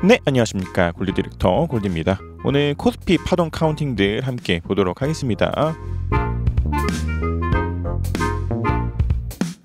네, 안녕하십니까. 골드 디렉터 골드입니다. 오늘 코스피 파동 카운팅들 함께 보도록 하겠습니다.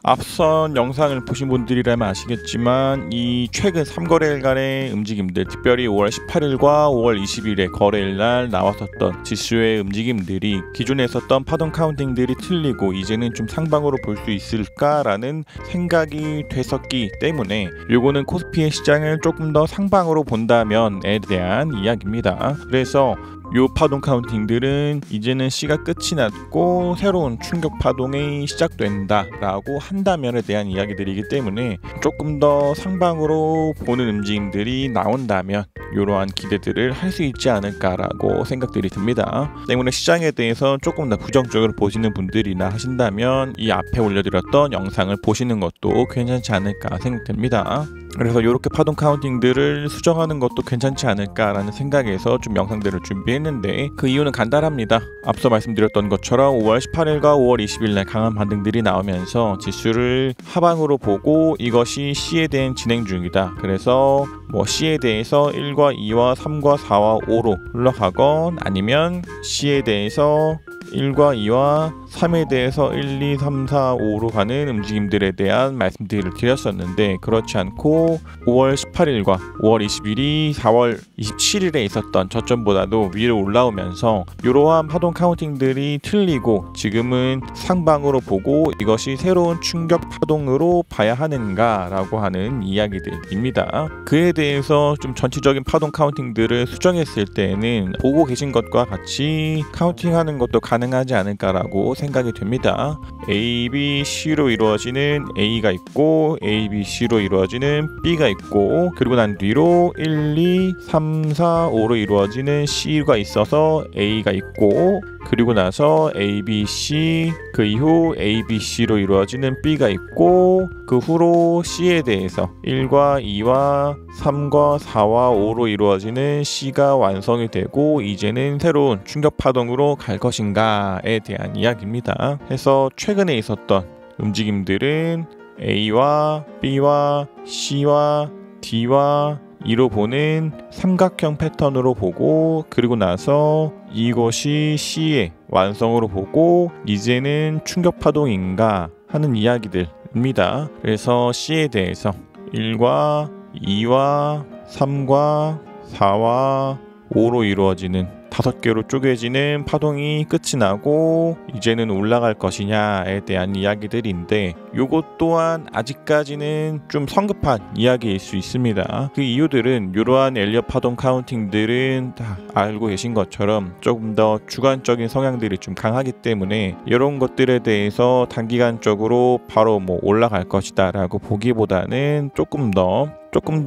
앞선 영상을 보신 분들이라면 아시겠지만 이 최근 3거래일간의 움직임들, 특별히 5월 18일과 5월 20일에 거래일날 나왔었던 지수의 움직임들이 기존에 있었던 파동 카운팅들이 틀리고 이제는 좀 상방으로 볼 수 있을까라는 생각이 됐었기 때문에 요거는 코스피의 시장을 조금 더 상방으로 본다면에 대한 이야기입니다. 그래서 요 파동 카운팅들은 이제는 C가 끝이 났고 새로운 충격 파동이 시작된다 라고 한다면에 대한 이야기들이기 때문에 조금 더 상방으로 보는 움직임들이 나온다면 이러한 기대들을 할 수 있지 않을까라고 생각들이 듭니다. 때문에 시장에 대해서 조금 더 부정적으로 보시는 분들이나 하신다면 이 앞에 올려드렸던 영상을 보시는 것도 괜찮지 않을까 생각됩니다. 그래서 이렇게 파동 카운팅들을 수정하는 것도 괜찮지 않을까라는 생각에서 좀 영상들을 준비했는데 그 이유는 간단합니다. 앞서 말씀드렸던 것처럼 5월 18일과 5월 20일날 강한 반등들이 나오면서 지수를 하방으로 보고 이것이 C에 대한 진행 중이다. 그래서 C에 대해서 1과 2와 3과 4와 5로 흘러가건 아니면 C에 대해서 1과 2와 3에 대해서 1, 2, 3, 4, 5로 가는 움직임들에 대한 말씀들을 드렸었는데 그렇지 않고 5월 18일과 5월 20일이 4월 27일에 있었던 저점보다도 위로 올라오면서 이러한 파동 카운팅들이 틀리고 지금은 상방으로 보고 이것이 새로운 충격 파동으로 봐야 하는가 라고 하는 이야기들입니다. 그에 대해서 좀 전체적인 파동 카운팅들을 수정했을 때는 보고 계신 것과 같이 카운팅하는 것도 가능하지 않을까라고 생각이 됩니다. A, B, C로 이루어지는 A가 있고 A, B, C로 이루어지는 B가 있고 그리고 난 뒤로 1, 2, 3, 4, 5로 이루어지는 C가 있어서 A가 있고 그리고 나서 A, B, C 그 이후 A, B, C로 이루어지는 B가 있고 그 후로 C에 대해서 1과 2와 3과 4와 5로 이루어지는 C가 완성이 되고 이제는 새로운 충격 파동으로 갈 것인가에 대한 이야기입니다. 그래서 최근에 있었던 움직임들은 A와 B와 C와 D와 E로 보는 삼각형 패턴으로 보고 그리고 나서 이것이 C의 완성으로 보고 이제는 충격 파동인가 하는 이야기들입니다. 그래서 C에 대해서 1과 2와 3과 4와 5로 이루어지는 5개로 쪼개지는 파동이 끝이 나고 이제는 올라갈 것이냐에 대한 이야기들인데 요것 또한 아직까지는 좀 성급한 이야기일 수 있습니다. 그 이유들은 이러한 엘리엇 파동 카운팅들은 다 알고 계신 것처럼 조금 더 주관적인 성향들이 좀 강하기 때문에 이런 것들에 대해서 단기간적으로 바로 올라갈 것이다 라고 보기보다는 조금 더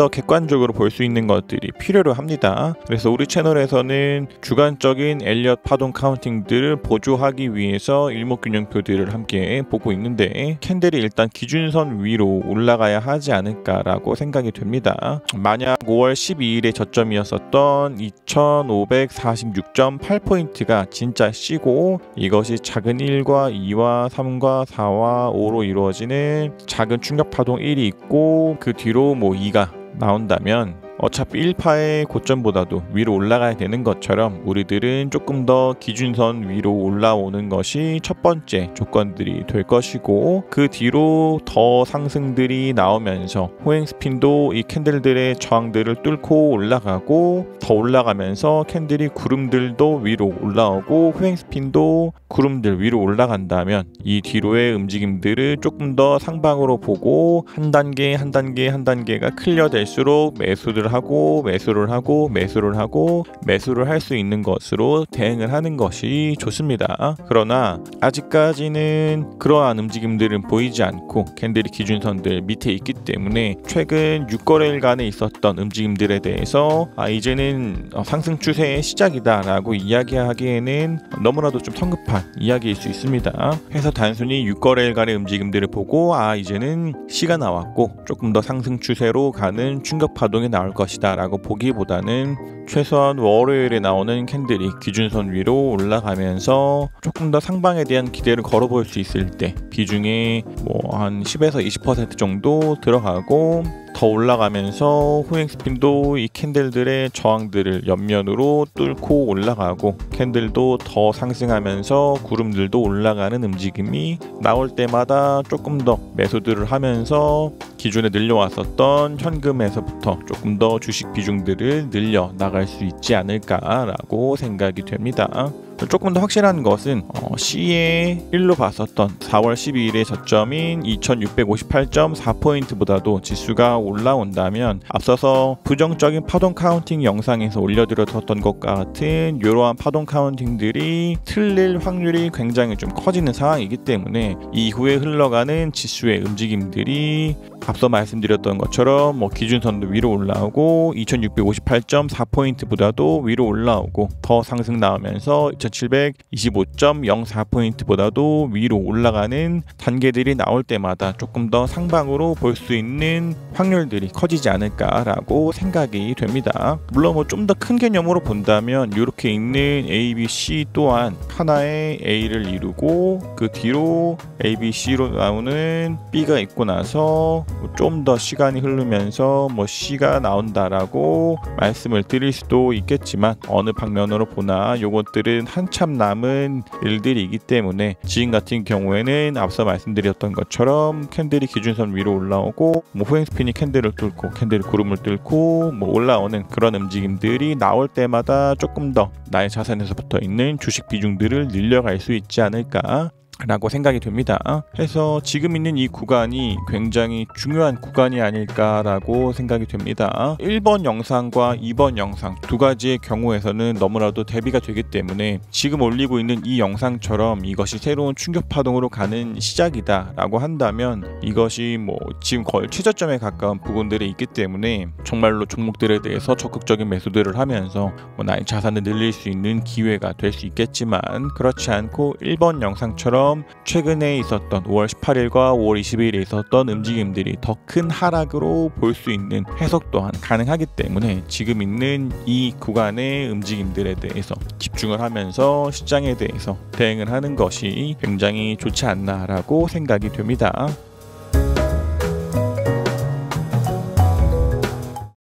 객관적으로 볼 수 있는 것들이 필요로 합니다. 그래서 우리 채널에서는 주관적인 엘리엇 파동 카운팅들을 보조하기 위해서 일목균형표들을 함께 보고 있는데 캔들이 일단 기준선 위로 올라가야 하지 않을까라고 생각이 됩니다. 만약 5월 12일에 저점이었었던 2546.8포인트가 진짜 C고 이것이 작은 1과 2와 3과 4와 5로 이루어지는 작은 충격 파동 1이 있고 그 뒤로 2가 나온다면 어차피 1파의 고점보다도 위로 올라가야 되는 것처럼 우리들은 조금 더 기준선 위로 올라오는 것이 첫 번째 조건들이 될 것이고 그 뒤로 더 상승들이 나오면서 호행 스핀도 이 캔들들의 저항들을 뚫고 올라가고 더 올라가면서 캔들이 구름들도 위로 올라오고 호행 스핀도 구름들 위로 올라간다면 이 뒤로의 움직임들을 조금 더 상방으로 보고 한 단계 한 단계 한 단계가 클리어될수록 매수를 하고 매수를 하고 매수를 하고 매수를 할 수 있는 것으로 대응을 하는 것이 좋습니다. 그러나 아직까지는 그러한 움직임들은 보이지 않고 캔들이 기준선들 밑에 있기 때문에 최근 6거래일간에 있었던 움직임들에 대해서 이제는 상승 추세의 시작이다 라고 이야기하기에는 너무나도 좀 성급한 이야기일 수 있습니다. 그래서 단순히 6거래일간의 움직임들을 보고 이제는 C가 나왔고 조금 더 상승 추세로 가는 충격 파동이 나올 것이다 라고 보기보다는 최소한 월요일에 나오는 캔들이 기준선 위로 올라가면서 조금 더 상방에 대한 기대를 걸어볼 수 있을 때 비중이 한 10에서 20% 정도 들어가고 더 올라가면서 후행 스핀도 이 캔들들의 저항들을 옆면으로 뚫고 올라가고 캔들도 더 상승하면서 구름들도 올라가는 움직임이 나올 때마다 조금 더 매수들을 하면서 기존에 늘려왔었던 현금에서부터 조금 더 주식 비중들을 늘려 나갈 수 있지 않을까라고 생각이 됩니다. 조금 더 확실한 것은 C의 1로 봤었던 4월 12일의 저점인 2658.4포인트보다도 지수가 올라온다면 앞서서 부정적인 파동 카운팅 영상에서 올려드렸던 것과 같은 이러한 파동 카운팅들이 틀릴 확률이 굉장히 좀 커지는 상황이기 때문에 이후에 흘러가는 지수의 움직임들이 앞서 말씀드렸던 것처럼 기준선도 위로 올라오고 2658.4포인트보다도 위로 올라오고 더 상승 나오면서 2725.04포인트보다도 위로 올라가는 단계들이 나올 때마다 조금 더 상방으로 볼 수 있는 확률들이 커지지 않을까라고 생각이 됩니다. 물론 좀 더 큰 개념으로 본다면 이렇게 있는 A, B, C 또한 하나의 A를 이루고 그 뒤로 A, B, C로 나오는 B가 있고 나서 좀 더 시간이 흐르면서 C가 나온다라고 말씀을 드릴 수도 있겠지만 어느 방면으로 보나 요것들은 한참 남은 일들이기 때문에 지금 같은 경우에는 앞서 말씀드렸던 것처럼 캔들이 기준선 위로 올라오고 후행 스핀이 캔들을 뚫고 캔들이 구름을 뚫고 올라오는 그런 움직임들이 나올 때마다 조금 더 나의 자산에서 붙어 있는 주식 비중들을 늘려갈 수 있지 않을까 라고 생각이 됩니다. 해서 지금 있는 이 구간이 굉장히 중요한 구간이 아닐까라고 생각이 됩니다. 1번 영상과 2번 영상 두 가지의 경우에서는 너무나도 대비가 되기 때문에 지금 올리고 있는 이 영상처럼 이것이 새로운 충격 파동으로 가는 시작이다 라고 한다면 이것이 지금 거의 최저점에 가까운 부분들이 있기 때문에 정말로 종목들에 대해서 적극적인 매수들을 하면서 나의 자산을 늘릴 수 있는 기회가 될 수 있겠지만 그렇지 않고 1번 영상처럼 최근에 있었던 5월 18일과 5월 20일에 있었던 움직임들이 더 큰 하락으로 볼 수 있는 해석 또한 가능하기 때문에 지금 있는 이 구간의 움직임들에 대해서 집중을 하면서 시장에 대해서 대응을 하는 것이 굉장히 좋지 않나라고 생각이 됩니다.